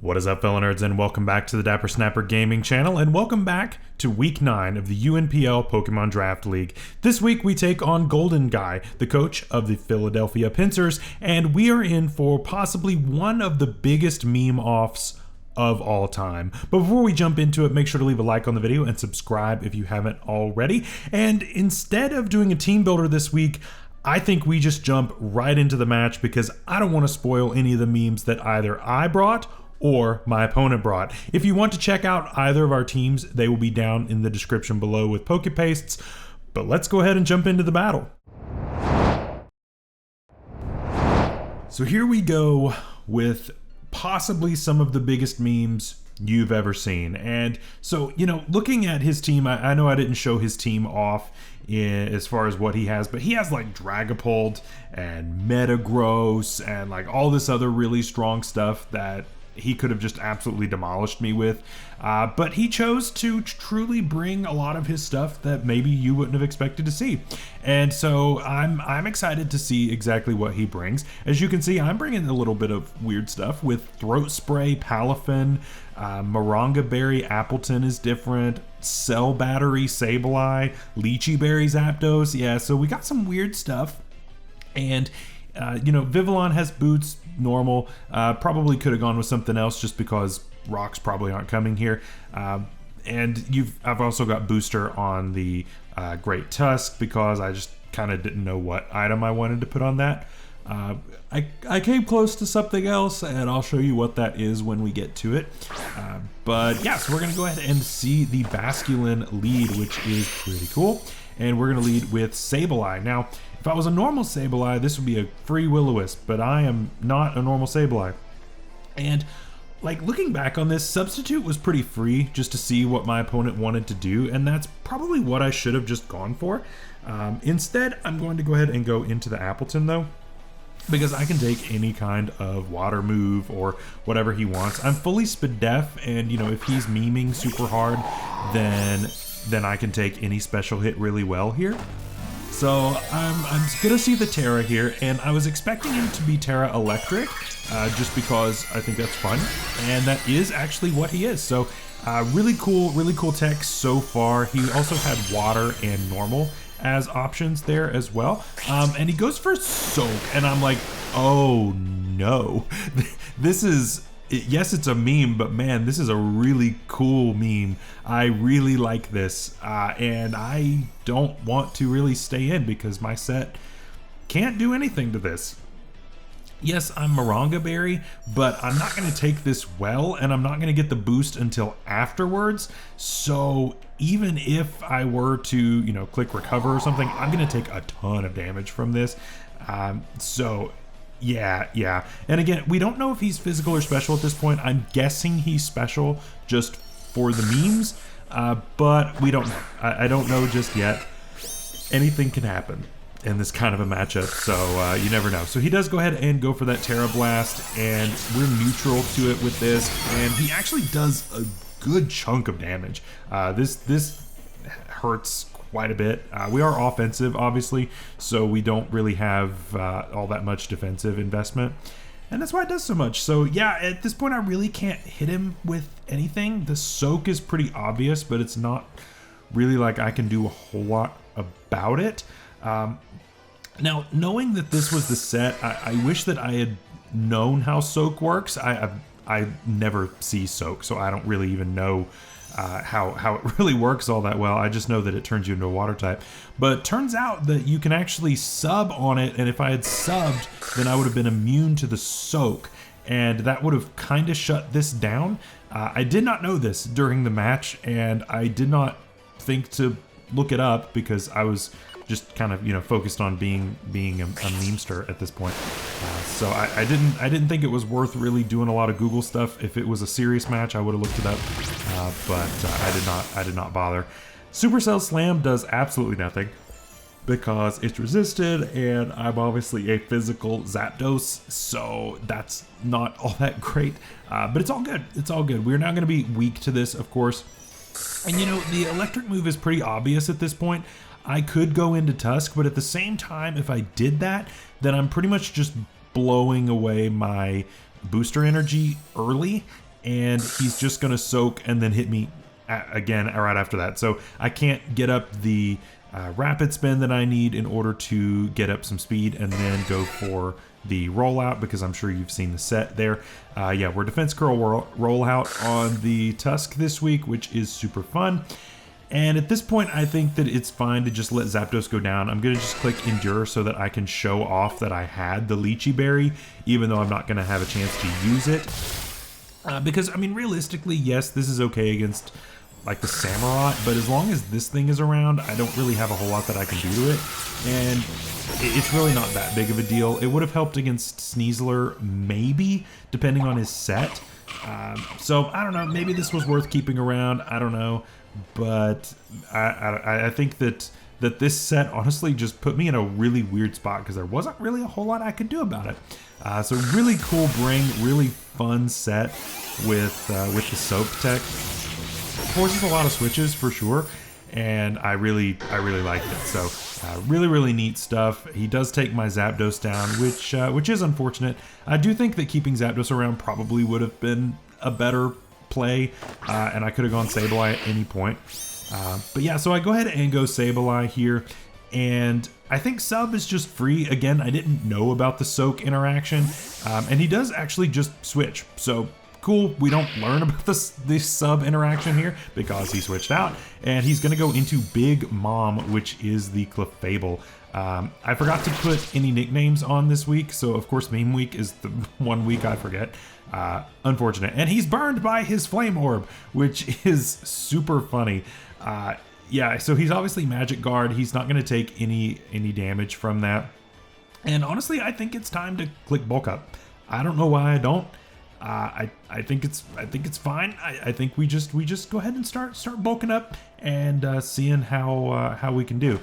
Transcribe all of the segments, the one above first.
What is up, fellow nerds, and welcome back to the Dapper Snapper Gaming channel, and welcome back to Week 9 of the UNPL Pokemon Draft League. This week we take on GoldynGuy, the coach of the Philadelphia Pincers, and we are in for possibly one of the biggest meme-offs of all time. But before we jump into it, make sure to leave a like on the video and subscribe if you haven't already. And instead of doing a team builder this week, I think we just jump right into the match because I don't want to spoil any of the memes that either I brought or my opponent brought. If you want to check out either of our teams, they will be down in the description below with Pokepastes. But let's go ahead and jump into the battle. So here we go with possibly some of the biggest memes you've ever seen. And so, looking at his team, I know I didn't show his team off as far as what he has, but he has like Dragapult and Metagross and like all this other really strong stuff that he could have just absolutely demolished me with, but he chose to truly bring a lot of his stuff that maybe you wouldn't have expected to see. And so I'm excited to see exactly what he brings. As you can see, I'm bringing a little bit of weird stuff with Throat Spray, Palafin, Moronga Berry, Appleton is different, Cell Battery, Sableye, Lychee Berry, Zapdos. Yeah, so we got some weird stuff. And Vivillon has boots, normal. Probably could have gone with something else just because rocks probably aren't coming here. And I've also got booster on the Great Tusk because I just kind of didn't know what item I wanted to put on that. I came close to something else, and I'll show you what that is when we get to it. But yeah, so we're gonna go ahead and see the Basculin lead, which is pretty cool. And we're gonna lead with Sableye. Now, if I was a normal Sableye, this would be a free Will-O-Wisp, but I am not a normal Sableye. And like looking back on this, Substitute was pretty free just to see what my opponent wanted to do, and that's probably what I should have just gone for. Instead, I'm going to go ahead and go into the Appleton though, because I can take any kind of water move or whatever he wants. I'm fully Spadef, and if he's meming super hard, then I can take any special hit really well here. So I'm gonna see the Terra here, and I was expecting him to be Terra Electric, just because I think that's fun, and that is actually what he is. So really cool tech so far. He also had water and normal as options there as well, and he goes for Soak, and I'm like, oh no, this is. Yes, it's a meme, but man, this is a really cool meme. I really like this, and I don't want to really stay in because my set can't do anything to this. Yes, I'm Moronga Berry, but I'm not going to take this well, and I'm not going to get the boost until afterwards. So even if I were to, click recover or something, I'm going to take a ton of damage from this. Yeah. And again, we don't know if he's physical or special at this point. I'm guessing he's special just for the memes, but we don't know. I don't know just yet. Anything can happen in this kind of a matchup, so you never know. So he does go ahead and go for that Terra Blast, and we're neutral to it with this, and he actually does a good chunk of damage. This hurts quite a bit. We are offensive, obviously, so we don't really have all that much defensive investment, and that's why it does so much. So yeah, at this point I really can't hit him with anything. The Soak is pretty obvious, but it's not really like I can do a whole lot about it. Now, knowing that this was the set, I wish that I had known how Soak works. I never see Soak, so I don't really even know how it really works all that well. I just know that it turns you into a water type. But it turns out that you can actually sub on it, and if I had subbed, then I would have been immune to the Soak, and that would have kind of shut this down. I did not know this during the match, and I did not think to look it up because I was just kind of focused on being a memester at this point. So I didn't think it was worth really doing a lot of Google stuff. If it was a serious match, I would have looked it up, but I did not bother. Supercell Slam does absolutely nothing because it's resisted, and I'm obviously a physical Zapdos, so that's not all that great. But it's all good. It's all good. We're now going to be weak to this, of course. And the electric move is pretty obvious at this point. I could go into Tusk, but at the same time, if I did that, then I'm pretty much just blowing away my booster energy early, and he's just gonna soak and then hit me again right after that. So I can't get up the rapid spin that I need in order to get up some speed and then go for the rollout, because I'm sure you've seen the set there. Yeah, we're defense curl rollout on the Tusk this week, which is super fun. And at this point, I think that it's fine to just let Zapdos go down. I'm gonna just click Endure so that I can show off that I had the Lychee Berry, even though I'm not gonna have a chance to use it. Because, I mean, realistically, yes, this is okay against like the Samurott, but as long as this thing is around, I don't really have a whole lot that I can do to it. And it's really not that big of a deal. It would have helped against Sneasler, maybe, depending on his set. So, I don't know, maybe this was worth keeping around, I don't know. But I think that this set honestly just put me in a really weird spot because there wasn't really a whole lot I could do about it. So really cool bring, really fun set with the soap tech. Forces a lot of switches for sure, and I really liked it. So really neat stuff. He does take my Zapdos down, which is unfortunate. I do think that keeping Zapdos around probably would have been a better play, and I could have gone Sableye at any point. But yeah, so I go ahead and go Sableye here, and I think Sub is just free. Again, I didn't know about the Soak interaction, and he does actually just switch. So cool, we don't learn about this Sub interaction here because he switched out, and he's gonna go into Big Mom, which is the Clefable. I forgot to put any nicknames on this week, so of course Meme Week is the one week I forget. Unfortunate. And he's burned by his Flame Orb, which is super funny. Yeah, so he's obviously Magic Guard. He's not going to take any damage from that. And honestly, I think it's time to click Bulk Up. I don't know why I don't. I think it's fine. I think we just go ahead and start bulking up and seeing how we can do.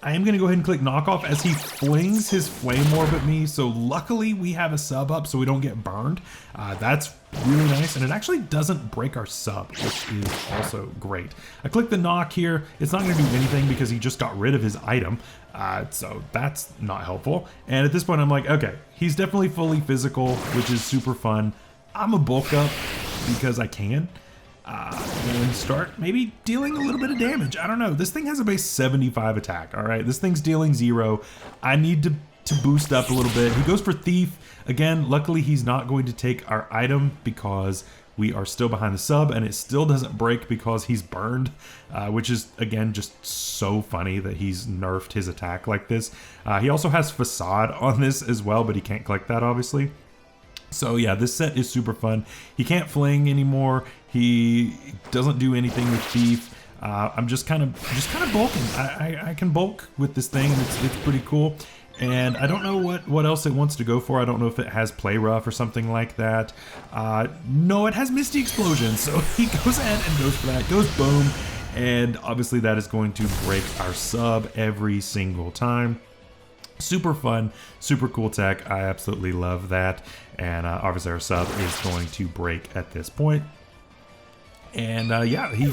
I am going to go ahead and click Knockoff as he flings his Flame Orb at me. So luckily we have a Sub up so we don't get burned. That's really nice, and it actually doesn't break our Sub, which is also great. I click the Knock here. It's not going to do anything because he just got rid of his item. So that's not helpful. And at this point I'm like, okay, he's definitely fully physical, which is super fun. I'm a bulk up because I can. And start maybe dealing a little bit of damage. I don't know. This thing has a base 75 attack, all right? This thing's dealing 0. I need to boost up a little bit. He goes for Thief. Again, luckily he's not going to take our item because we are still behind the Sub, and it still doesn't break because he's burned, which is, again, just so funny that he's nerfed his attack like this. He also has Facade on this as well, but he can't collect that, obviously. So yeah, this set is super fun. He can't fling anymore. He doesn't do anything with Thief. I'm just kind of bulking. I can bulk with this thing, and it's pretty cool. And I don't know what else it wants to go for. I don't know if it has Play Rough or something like that. No, it has Misty Explosion. So he goes ahead and goes for that. Goes boom, and obviously that is going to break our Sub every single time. Super fun, super cool tech. I absolutely love that. And obviously our Sub is going to break at this point. And yeah, he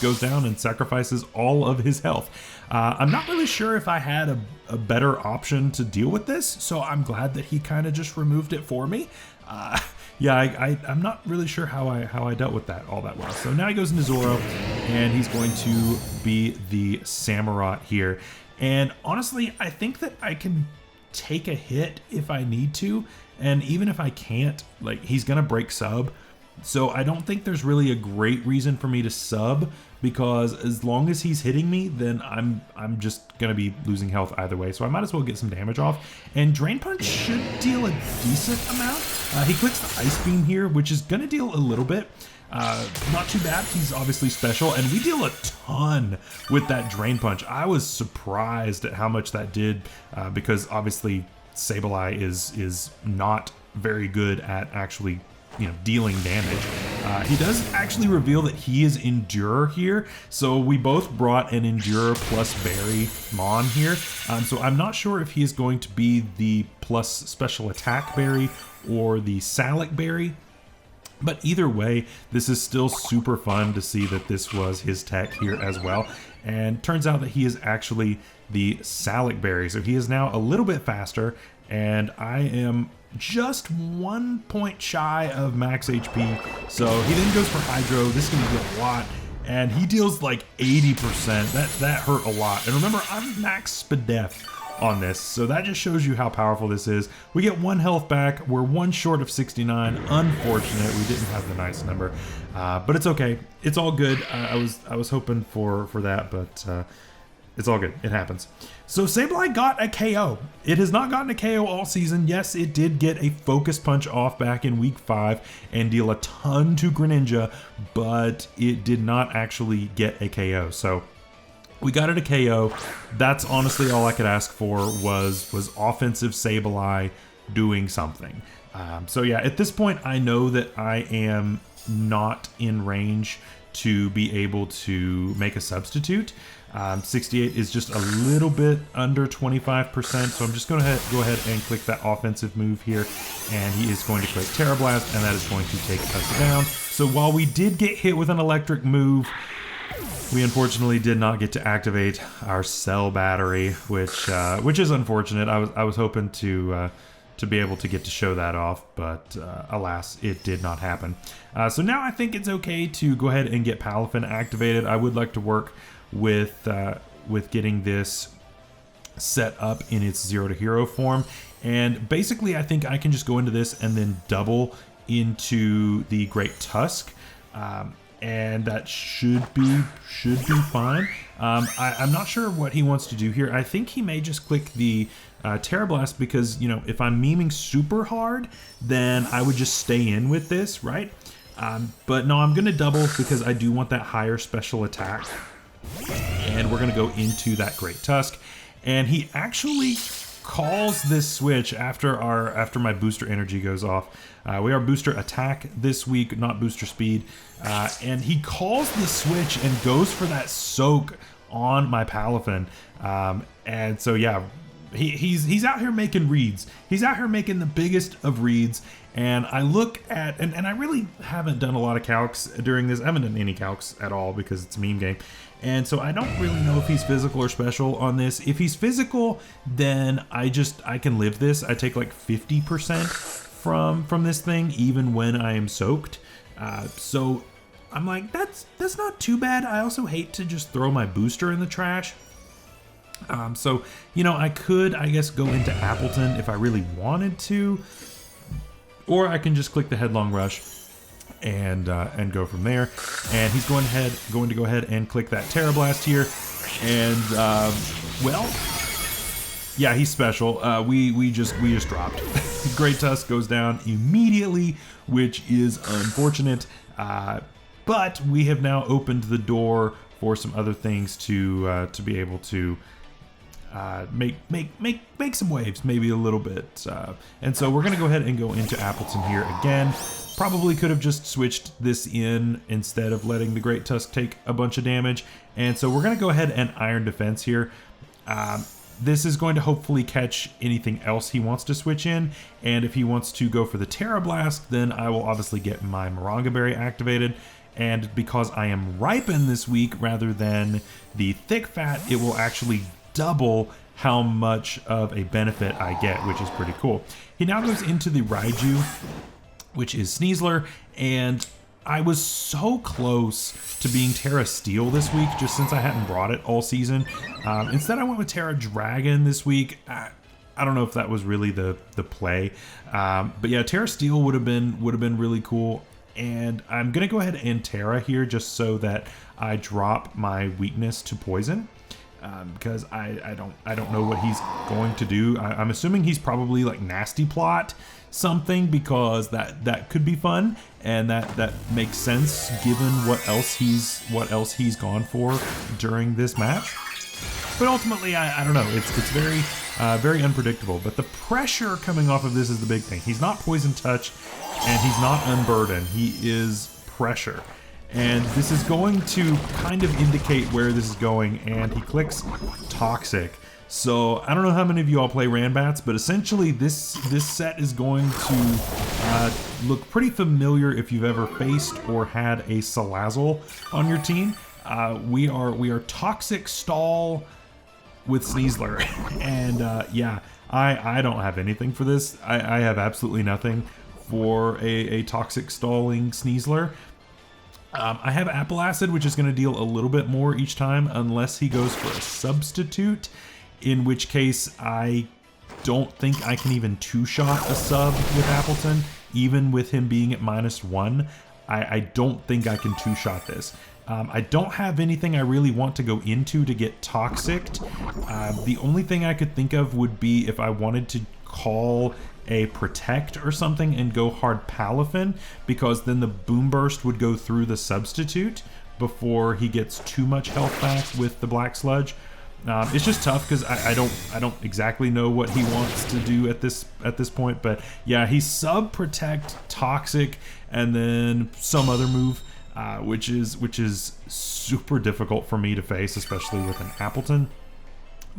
goes down and sacrifices all of his health. I'm not really sure if I had a better option to deal with this, so I'm glad that he kind of just removed it for me. Yeah, I'm not really sure how I dealt with that all that well. So now he goes into Zoro, and he's going to be the Samurott here. And honestly, I think that I can take a hit if I need to, and even if I can't, like, he's gonna break Sub. So I don't think there's really a great reason for me to Sub, because as long as he's hitting me, then I'm just gonna be losing health either way. So I might as well get some damage off. And Drain Punch should deal a decent amount. He clicks the Ice Beam here, which is gonna deal a little bit. Not too bad. He's obviously special, and we deal a ton with that Drain Punch. I was surprised at how much that did, because obviously Sableye is not very good at actually, you know, dealing damage. He does actually reveal that he is Endure here, so we both brought an Endure plus Berry Mon here. So I'm not sure if he is going to be the plus special attack Berry or the Salic Berry. But either way, this is still super fun to see that this was his tech here as well. And turns out that he is actually the Salic Berry. So he is now a little bit faster, and I am just 1 point shy of max HP. So he then goes for Hydro. This is gonna do a lot. And he deals like 80%. That hurt a lot. And remember, I'm max Spadef on this, so that just shows you how powerful this is. We get 1 health back. We're 1 short of 69. Unfortunate, we didn't have the nice number, but it's okay. It's all good. I was hoping for that, but it's all good. It happens. So Sableye got a KO. It has not gotten a KO all season. Yes, it did get a focus punch off back in week 5 and deal a ton to Greninja, but it did not actually get a KO. So we got it a KO. That's honestly all I could ask for was offensive Sableye doing something. So yeah, at this point, I know that I am not in range to be able to make a substitute. 68 is just a little bit under 25%, so I'm just going to go ahead and click that offensive move here, and he is going to click Terra Blast, and that is going to take us down. So while we did get hit with an electric move, we unfortunately did not get to activate our cell battery, which is unfortunate. I was hoping to be able to get to show that off, but alas, it did not happen. So now I think it's okay to go ahead and get Palafin activated. I would like to work with getting this set up in its 0 to hero form, and basically I think I can just go into this and then double into the Great Tusk, and that should be fine. I'm not sure what he wants to do here. I think he may just click the Terra Blast, because, you know, if I'm meming super hard, then I would just stay in with this, right? But no, I'm gonna double because I do want that higher special attack. And we're gonna go into that Great Tusk, and he actually calls this switch after my booster energy goes off. We are booster attack this week, not booster speed, and he calls the switch and goes for that soak on my Palafin, and so yeah, he's out here making reads. He's out here making the biggest of reads. And I look at, and I really haven't done a lot of calcs during this. I haven't done any calcs at all because it's a meme game. And so I don't really know if he's physical or special on this. If he's physical, then I can live this. I take like 50% from this thing, even when I am soaked. So I'm like, that's not too bad. I also hate to just throw my booster in the trash. So, you know, I could, I guess, go into Appleton if I really wanted to, or I can just click the Headlong Rush and go from there. And he's going to go ahead and click that Terra Blast here. And well, yeah, he's special. We just dropped. Great Tusk goes down immediately, which is unfortunate. But we have now opened the door for some other things to be able to make some waves, maybe a little bit. And so we're gonna go ahead and go into Appleton here again. Probably could have just switched this in instead of letting the Great Tusk take a bunch of damage. And so we're gonna go ahead and Iron Defense here. This is going to hopefully catch anything else he wants to switch in. And if he wants to go for the Terra Blast, then I will obviously get my Moronga Berry activated. And because I am Ripen this week rather than the Thick Fat, it will actually double how much of a benefit I get, which is pretty cool. He now goes into the Raiju, which is Sneasler, and I was so close to being Terra Steel this week, just since I hadn't brought it all season. Instead, I went with Terra Dragon this week. I don't know if that was really the play, but yeah, Terra Steel would have been really cool. And I'm gonna go ahead and Terra here just so that I drop my weakness to poison. Because I don't know what he's going to do. I'm assuming he's probably like Nasty Plot something, because that could be fun, and that makes sense given what else he's gone for during this match. But ultimately, I don't know. It's very unpredictable. But the pressure coming off of this is the big thing. He's not Poison Touch, and he's not Unburden. He is pressure. And this is going to kind of indicate where this is going, and he clicks Toxic. So I don't know how many of you all play Ranbats, but essentially this set is going to look pretty familiar if you've ever faced or had a Salazzle on your team. We are Toxic Stall with Sneasler, and yeah, I don't have anything for this. I have absolutely nothing for a toxic stalling Sneasler. I have Apple Acid, which is going to deal a little bit more each time unless he goes for a substitute, in which case I don't think I can even two-shot a sub with Appleton, even with him being at -1. I don't think I can two-shot this. I don't have anything I really want to go into to get toxicked. The only thing I could think of would be if I wanted to call a protect or something and go hard Palafin, because then the boom burst would go through the substitute before he gets too much health back with the black sludge. It's just tough because I don't exactly know what he wants to do at this point, but yeah, he's sub protect toxic and then some other move, which is super difficult for me to face, especially with an Appleton.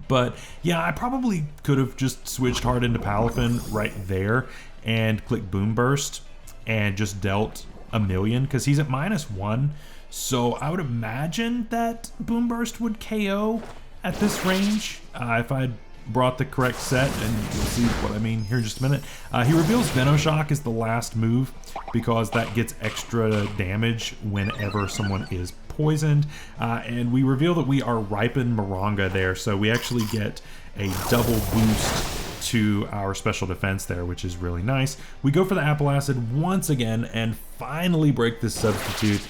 But yeah, I probably could have just switched hard into Palafin right there and clicked Boom Burst and just dealt a million because he's at -1. So I would imagine that Boom Burst would KO at this range if I brought the correct set, and you'll see what I mean here in just a minute. He reveals Venoshock is the last move because that gets extra damage whenever someone is poisoned, and we reveal that we are Ripen Moronga there, so we actually get a double boost to our special defense there, which is really nice. We go for the Apple Acid once again and finally break this substitute.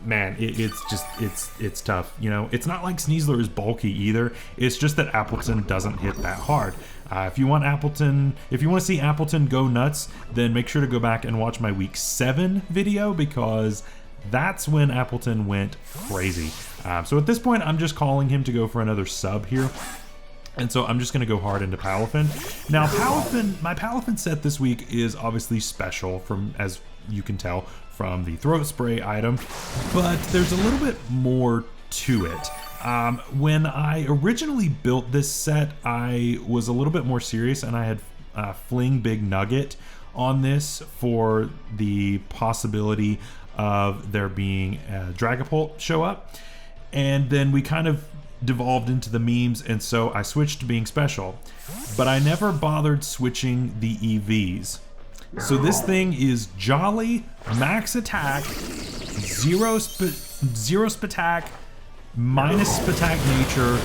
Man, it's tough. You know, it's not like Sneasler is bulky either. It's just that Appleton doesn't hit that hard. If you want to see Appleton go nuts, then make sure to go back and watch my week 7 video, because that's when Appleton went crazy. So at this point, I'm just calling him to go for another sub here. And so I'm just going to go hard into Palafin. Now, my Palafin set this week is obviously special, as you can tell from the throat spray item, but there's a little bit more to it. When I originally built this set, I was a little bit more serious, and I had Fling Big Nugget on this for the possibility of there being a Dragapult show up. And then we kind of devolved into the memes, and so I switched to being special. But I never bothered switching the EVs. So this thing is Jolly, max attack, zero spatak, minus spatak nature.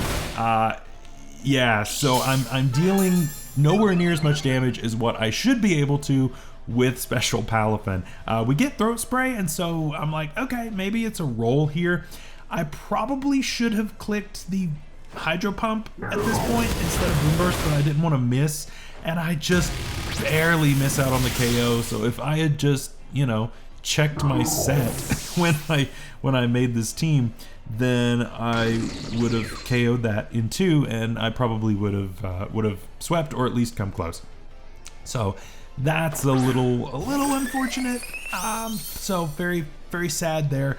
Yeah, so I'm dealing nowhere near as much damage as what I should be able to with special Palafin. We get throat spray, and so I'm like, okay, maybe it's a roll here. I probably should have clicked the Hydro Pump at this point instead of Boom Burst, but I didn't want to miss, and I just barely miss out on the KO. So if I had just, you know, checked my set when I made this team, then I would have KO'd that in 2, and I probably would have swept or at least come close. So that's a little unfortunate. So very, very sad there.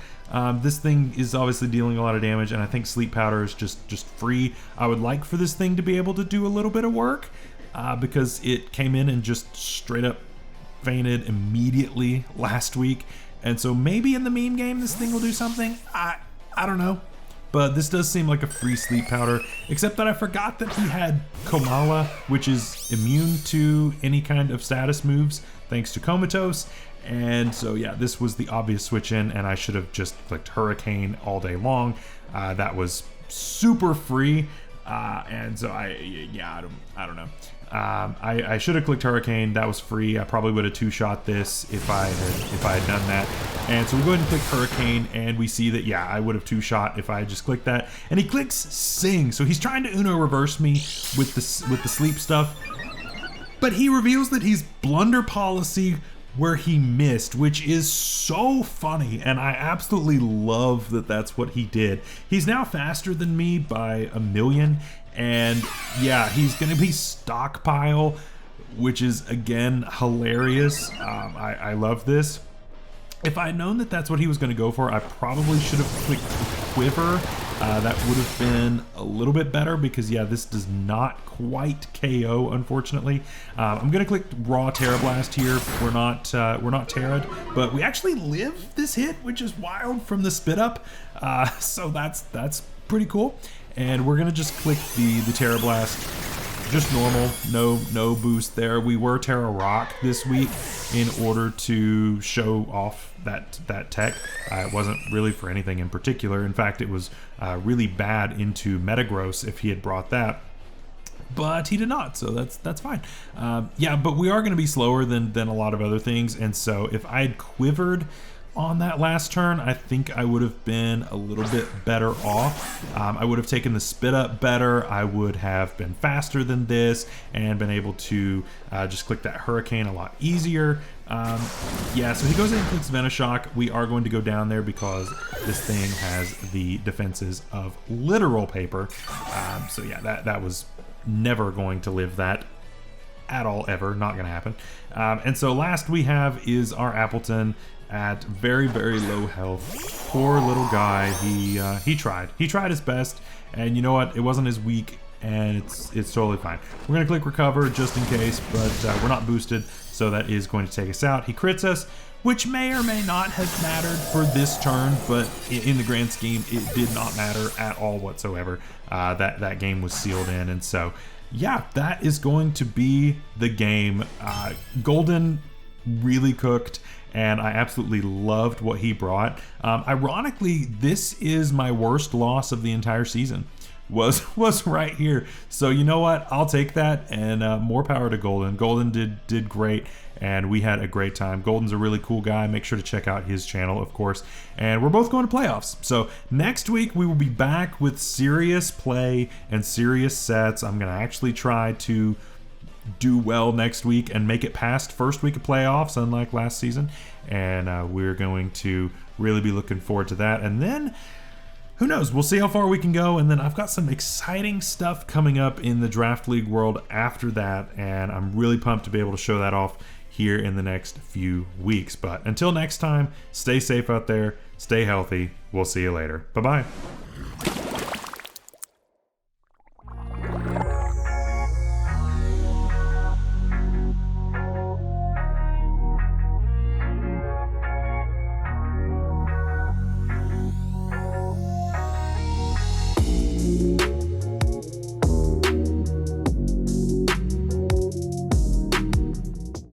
This thing is obviously dealing a lot of damage, and I think Sleep Powder is just free. I would like for this thing to be able to do a little bit of work, because it came in and just straight up fainted immediately last week. And so maybe in the meme game this thing will do something. I don't know. But this does seem like a free Sleep Powder, except that I forgot that he had Komala, which is immune to any kind of status moves thanks to Comatose. And so yeah, this was the obvious switch in, and I should have just clicked Hurricane all day long. That was super free, and so I don't know. I should have clicked Hurricane. That was free. I probably would have two-shot this if I had done that. And so we go ahead and click Hurricane, and we see that, yeah, I would have two-shot if I had just clicked that. And he clicks Sing, so he's trying to Uno reverse me with the sleep stuff. But he reveals that he's Blunder Policy where he missed, which is so funny, and I absolutely love that that's what he did. He's now faster than me by 1 million, and yeah, he's gonna be Stockpile, which is again hilarious. I love this. If I had known that that's what he was going to go for, I probably should have clicked Quiver. That would have been a little bit better, because yeah, this does not quite KO, unfortunately. I'm going to click Raw Terra Blast here. We're not Terra'd, but we actually live this hit, which is wild from the spit up. So that's pretty cool. And we're going to just click the Terra Blast just normal, no boost there. We were Terra Rock this week in order to show off that tech. It wasn't really for anything in particular. In fact, it was really bad into Metagross if he had brought that. But he did not, so that's fine. Yeah, but we are going to be slower than a lot of other things, and so if I had quivered on that last turn, I think I would have been a little bit better off. I would have taken the spit up better. I would have been faster than this and been able to just click that Hurricane a lot easier. Yeah, so he goes in and clicks Venoshock. We are going to go down there because this thing has the defenses of literal paper. So yeah, that was never going to live that at all, ever. Not going to happen. And so last we have is our Appleton at very low health. Poor little guy. He tried his best, and you know what, it wasn't his week, and it's totally fine. We're gonna click recover just in case, but we're not boosted, so that is going to take us out. He crits us, which may or may not have mattered for this turn, but in the grand scheme it did not matter at all whatsoever. That game was sealed in, and so yeah, that is going to be the game. Golden really cooked, and I absolutely loved what he brought. Ironically, this is my worst loss of the entire season. Was right here. So you know what? I'll take that, and more power to Golden. Golden did great, and we had a great time. Golden's a really cool guy. Make sure to check out his channel, of course. And we're both going to playoffs. So next week we will be back with serious play and serious sets. I'm gonna actually try to do well next week and make it past first week of playoffs, unlike last season. And we're going to really be looking forward to that. And then who knows, we'll see how far we can go. And then I've got some exciting stuff coming up in the Draft League world after that, and I'm really pumped to be able to show that off here in the next few weeks. But until next time, stay safe out there, stay healthy. We'll see you later. Bye-bye.